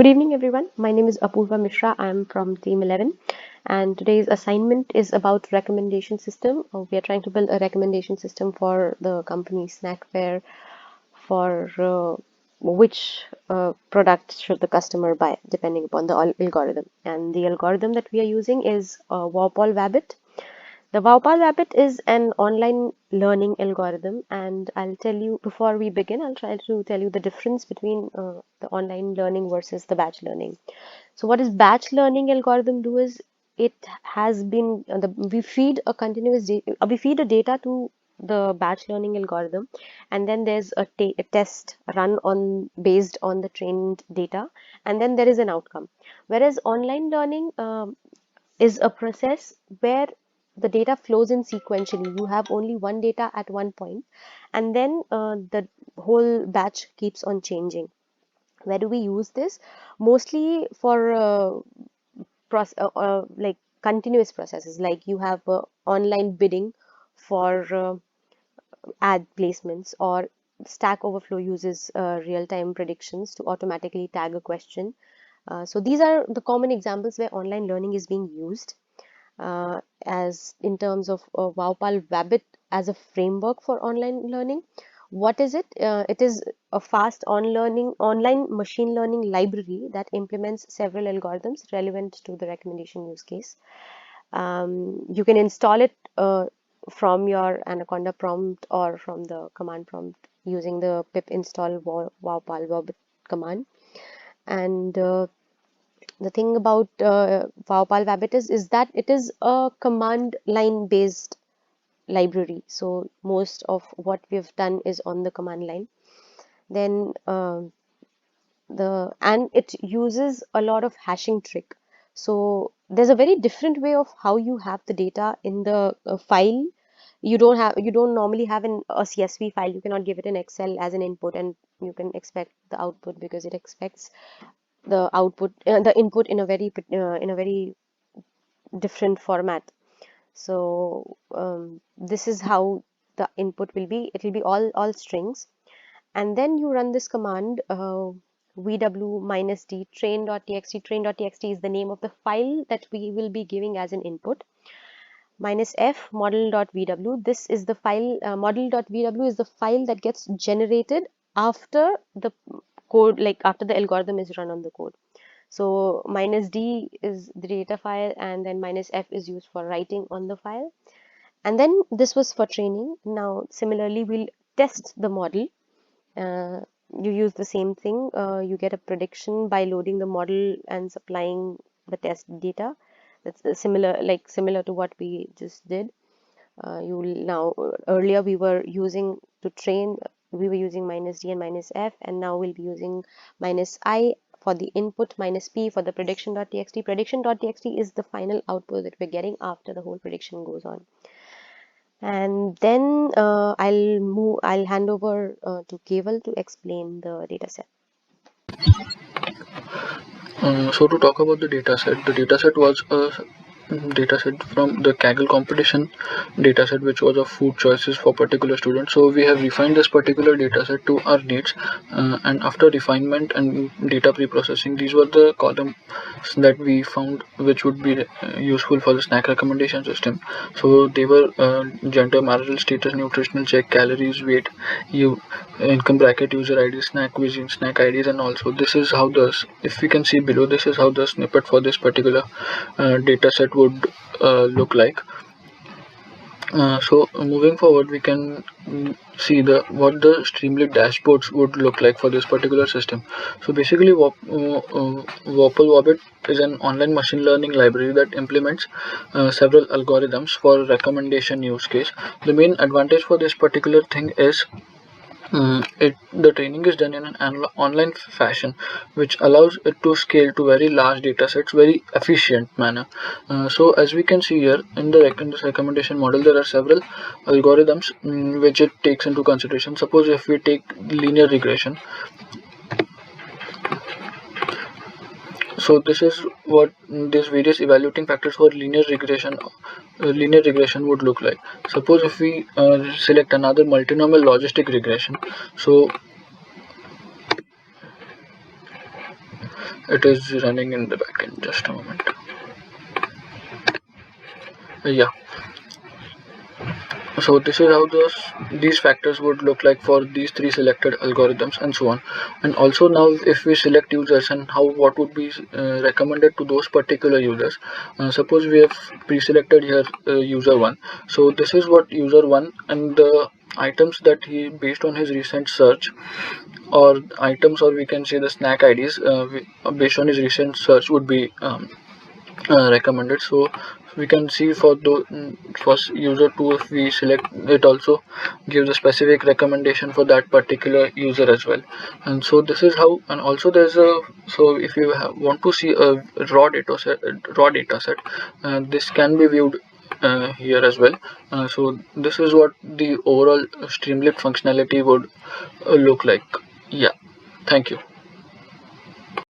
Good evening, everyone. My name is Apurva Mishra. I'm from Team 11, and today's assignment is about recommendation system. We are trying to build a recommendation system for the company Snackfare for which product should the customer buy, depending upon the algorithm. And the algorithm that we are using is Warpol Wabbit. The Vaupal Rabbit is an online learning algorithm, and I'll tell you before we begin, I'll try to tell you the difference between the online learning versus the batch learning. So, what is batch learning algorithm do is it has been we feed a we feed a data to the batch learning algorithm, and then there's a test run on based on the trained data, and then there is an outcome. Whereas online learning is a process where the data flows in sequentially. You have only one data at one point, and then the whole batch keeps on changing. Where do we use this? Mostly for like continuous processes, like you have online bidding for ad placements, or Stack Overflow uses real-time predictions to automatically tag a question. So these are the common examples where online learning is being used as in terms of Vaupal Wabbit as a framework for online learning. What is it? It is a fast online machine learning library that implements several algorithms relevant to the recommendation use case. You can install it from your Anaconda prompt or from the command prompt using the pip install Vaupal Wabbit command. And the thing about Vaupal Wabbit is that it is a command line based library. So most of what we've done is on the command line. Then and it uses a lot of hashing trick. So there's a very different way of how you have the data in the file. You don't normally have a CSV file. You cannot give it an Excel as an input, and you can expect the output because it expects the input in a very different format. So this is how the input will be. It will be all strings, and then you run this command vw minus d train.txt. Train.txt is the name of the file that we will be giving as an input. Minus f model.vw. This is the file. Model.vw is the file that gets generated after the code, like after the algorithm is run on the code. So minus d is the data file, and then minus f is used for writing on the file. And then this was for training. Now similarly, we'll test the model. You use the same thing. You get a prediction by loading the model and supplying the test data. That's similar to what we just did. You will now Earlier we were using to train. We were using minus d and minus f, and now we'll be using minus I for the input, minus p for the prediction.txt. Prediction.txt is the final output that we're getting after the whole prediction goes on. And then I'll hand over to Keval to explain the data set. So to talk about the dataset was a dataset from the Kaggle competition dataset, which was of food choices for particular students. So we have refined this particular dataset to our needs, and after refinement and data pre-processing, these were the columns that we found which would be useful for the snack recommendation system. So they were gender, marital status, nutritional check, calories, weight, income bracket, user ID, snack cuisine, snack IDs, and also this is how if we can see below, this is how the snippet for this particular data set would look like. So moving forward, we can see what the Streamlit dashboards would look like for this particular system. So basically, Wopple Wobbit is an online machine learning library that implements several algorithms for recommendation use case. The main advantage for this particular thing is the training is done in an online fashion, which allows it to scale to very large data sets very efficient manner. So as we can see here in this recommendation model, there are several algorithms which it takes into consideration. Suppose if we take linear regression, so this is what these various evaluating factors for linear regression would look like. Suppose if we select another multinomial logistic regression, so it is running in the backend. Just a moment. Yeah, so this is how these factors would look like for these three selected algorithms and so on. And also now if we select users and what would be recommended to those particular users. Suppose we have pre-selected here user 1. So this is what user 1 and the items that he based on his recent search, or items, or we can say the snack IDs based on his recent search would be recommended. So we can see for user 2, if we select, it also gives a specific recommendation for that particular user as well. And so this is how. And also there's a, so if you want to see a raw data set, this can be viewed here as well. So this is what the overall Streamlit functionality would look like. Yeah, thank you.